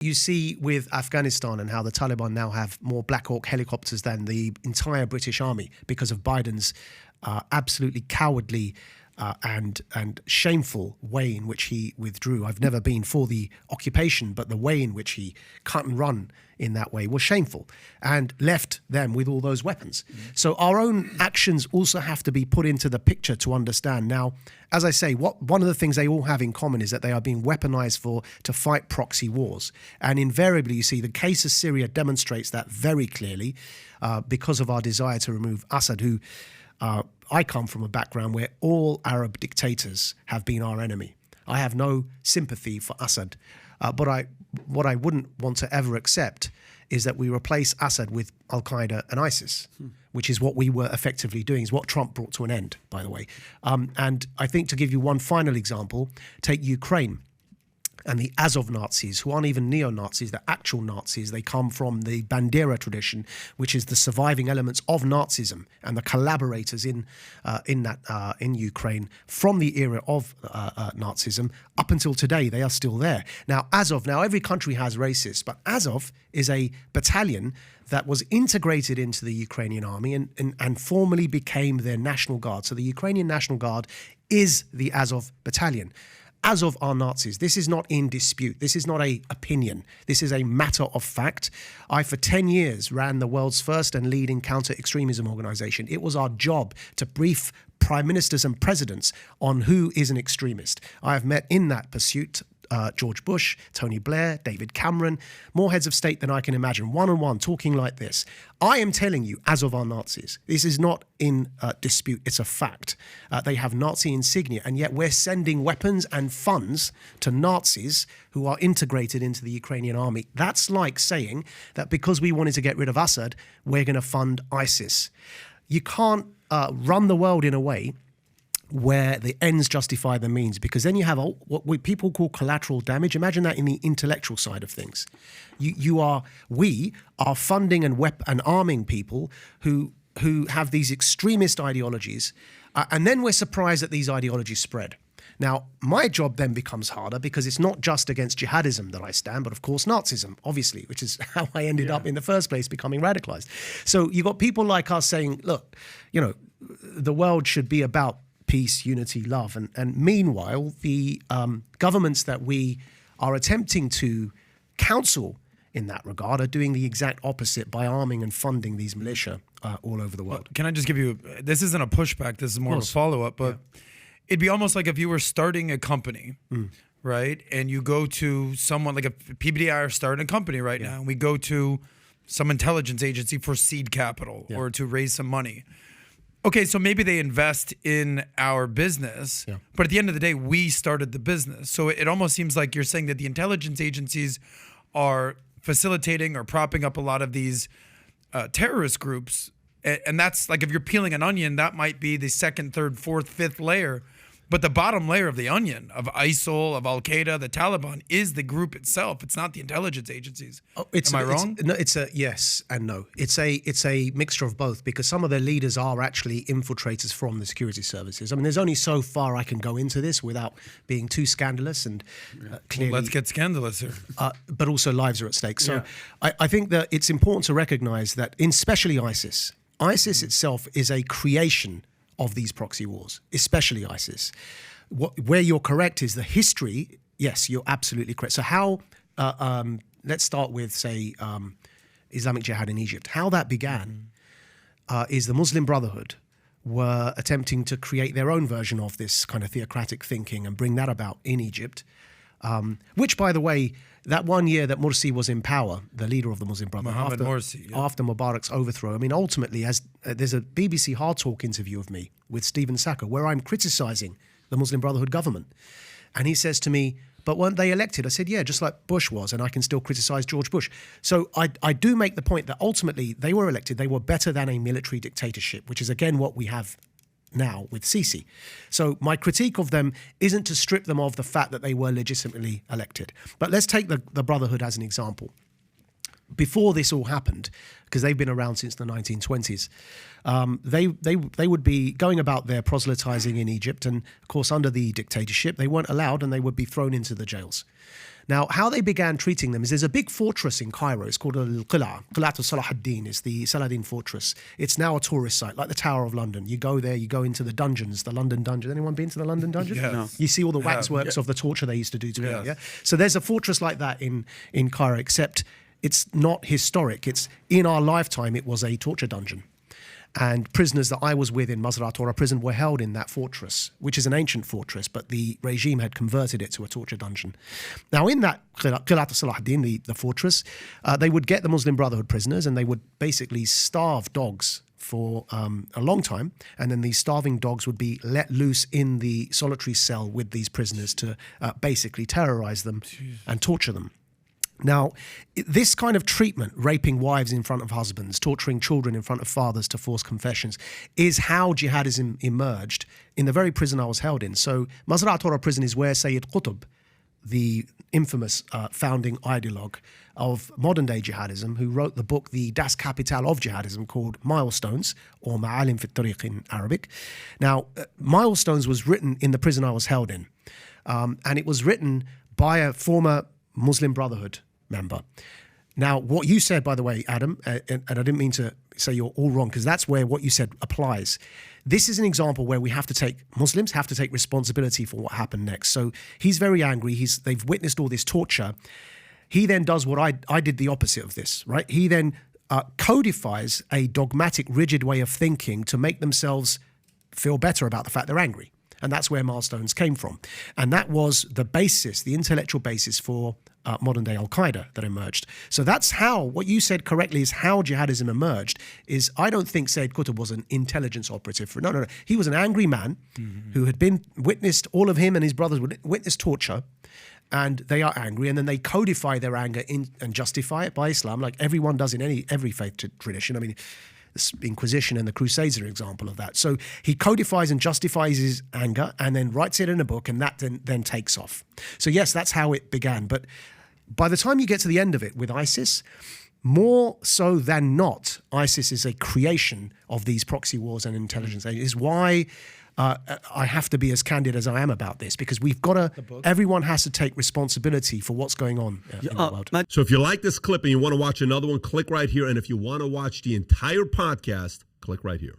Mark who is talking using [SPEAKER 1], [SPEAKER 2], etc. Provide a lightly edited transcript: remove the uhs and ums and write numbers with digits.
[SPEAKER 1] You see with Afghanistan and how the Taliban now have more Black Hawk helicopters than the entire British Army because of Biden's absolutely cowardly and shameful way in which he withdrew. I've never been for the occupation, but the way in which he cut and run in that way was shameful and left them with all those weapons. So our own actions also have to be put into the picture to understand. Now, as I say, one of the things they all have in common is that they are being weaponized to fight proxy wars. And invariably, you see, the case of Syria demonstrates that very clearly because of our desire to remove Assad, who I come from a background where all Arab dictators have been our enemy. I have no sympathy for Assad, but what I wouldn't want to ever accept is that we replace Assad with Al-Qaeda and ISIS, which is what we were effectively doing, is what Trump brought to an end, by the way. And I think, to give you one final example, take Ukraine and the Azov Nazis, who aren't even neo-Nazis, they're actual Nazis. They come from the Bandera tradition, which is the surviving elements of Nazism and the collaborators in Ukraine from the era of Nazism up until today. They are still there. Now, Azov, every country has racists, but Azov is a battalion that was integrated into the Ukrainian army and formally became their National Guard. So the Ukrainian National Guard is the Azov battalion. Azov are Nazis. This is not in dispute. This is not an opinion. This is a matter of fact. I, for 10 years, ran the world's first and leading counter-extremism organization. It was our job to brief prime ministers and presidents on who is an extremist. I have met in that pursuit George Bush, Tony Blair, David Cameron, more heads of state than I can imagine, one-on-one, talking like this. I am telling you, Azov are Nazis. This is not in dispute. It's a fact. They have Nazi insignia, and yet we're sending weapons and funds to Nazis who are integrated into the Ukrainian army. That's like saying that because we wanted to get rid of Assad, we're going to fund ISIS. You can't run the world in a way where the ends justify the means, because then you have what people call collateral damage. Imagine that in the intellectual side of things. We are funding and arming people who have these extremist ideologies, and then we're surprised that these ideologies spread. Now, my job then becomes harder because it's not just against jihadism that I stand, but of course Nazism, obviously, which is how I ended up in the first place becoming radicalized. So you've got people like us saying, look, the world should be about peace, unity, love. And meanwhile, the governments that we are attempting to counsel in that regard are doing the exact opposite by arming and funding these militia all over the world.
[SPEAKER 2] Can I just give you, this isn't a pushback, this is more of a follow-up, but it'd be almost like if you were starting a company, right? And you go to someone like a PBDI are starting a company right now, and we go to some intelligence agency for seed capital or to raise some money. Okay, so maybe they invest in our business, but at the end of the day, we started the business. So it almost seems like you're saying that the intelligence agencies are facilitating or propping up a lot of these terrorist groups. And that's like, if you're peeling an onion, that might be the second, third, fourth, fifth layer. But the bottom layer of the onion, of ISIL, of Al-Qaeda, the Taliban, is the group itself. It's not the intelligence agencies. Am I wrong?
[SPEAKER 1] It's a yes and no. It's a mixture of both, because some of their leaders are actually infiltrators from the security services. I mean, there's only so far I can go into this without being too scandalous and clearly.
[SPEAKER 2] Well, let's get scandalous here.
[SPEAKER 1] But also lives are at stake. So I think that it's important to recognize that, especially ISIS itself is a creation of these proxy wars, especially ISIS. Where you're correct is the history. Yes, you're absolutely correct. So how, let's start with, say, Islamic Jihad in Egypt. How that began is the Muslim Brotherhood were attempting to create their own version of this kind of theocratic thinking and bring that about in Egypt, which, by the way, that 1 year that Morsi was in power, the leader of the Muslim Brotherhood, after Mubarak's overthrow, I mean, ultimately, as there's a BBC Hard Talk interview of me with Stephen Sacco where I'm criticizing the Muslim Brotherhood government. And he says to me, but weren't they elected? I said, yeah, just like Bush was, and I can still criticize George Bush. So I do make the point that ultimately they were elected. They were better than a military dictatorship, which is, again, what we have now with Sisi. So my critique of them isn't to strip them of the fact that they were legitimately elected. But let's take the Brotherhood as an example. before this all happened, because they've been around since the 1920s, they would be going about their proselytizing in Egypt, and of course under the dictatorship they weren't allowed, and they would be thrown into the jails. Now, how they began treating them is there's a big fortress in Cairo. It's called Al-Qila. Qila'at Salah ad-Din is the Saladin fortress. It's now a tourist site, like the Tower of London. You go there, you go into the dungeons, the London dungeon. Anyone been to the London dungeon?
[SPEAKER 2] Yeah. No.
[SPEAKER 1] You see all the waxworks of the torture they used to do to people. Yeah? So there's a fortress like that in Cairo, except it's not historic. It's in our lifetime, it was a torture dungeon. And prisoners that I was with in Mazra' Torah prison were held in that fortress, which is an ancient fortress, but the regime had converted it to a torture dungeon. Now, in that Qila'at Salah ad-Din, the fortress, they would get the Muslim Brotherhood prisoners, and they would basically starve dogs for a long time, and then these starving dogs would be let loose in the solitary cell with these prisoners to basically terrorize them and torture them. Now, this kind of treatment, raping wives in front of husbands, torturing children in front of fathers to force confessions, is how jihadism emerged in the very prison I was held in. So Mazra' Torah prison is where Sayyid Qutb, the infamous founding ideologue of modern-day jihadism, who wrote the book, the Das Kapital of Jihadism, called Milestones, or Ma'alim fi Tariq in Arabic. Now, Milestones was written in the prison I was held in, and it was written by a former Muslim Brotherhood member. Now, what you said, by the way, Adam, and I didn't mean to say you're all wrong, because that's where what you said applies. This is an example where Muslims have to take responsibility for what happened next. So he's very angry. They've witnessed all this torture. He then does what I did the opposite of this, right? He then codifies a dogmatic, rigid way of thinking to make themselves feel better about the fact they're angry. And that's where Milestones came from. And that was the basis, the intellectual basis for modern-day Al-Qaeda that emerged. So that's how, what you said correctly is how jihadism emerged, is I don't think Sayyid Qutb was an intelligence operative. No. He was an angry man who had witnessed, all of him and his brothers would witness torture, and they are angry, and then they codify their anger and justify it by Islam, like everyone does in every faith tradition. I mean, the Inquisition and the Crusades are an example of that. So he codifies and justifies his anger and then writes it in a book, and that then takes off. So yes, that's how it began. But by the time you get to the end of it with ISIS, more so than not, ISIS is a creation of these proxy wars and intelligence agencies. Is why I have to be as candid as I am about this, because we've got to, everyone has to take responsibility for what's going on in the world.
[SPEAKER 3] So if you like this clip and you want to watch another one, click right here. And if you want to watch the entire podcast, click right here.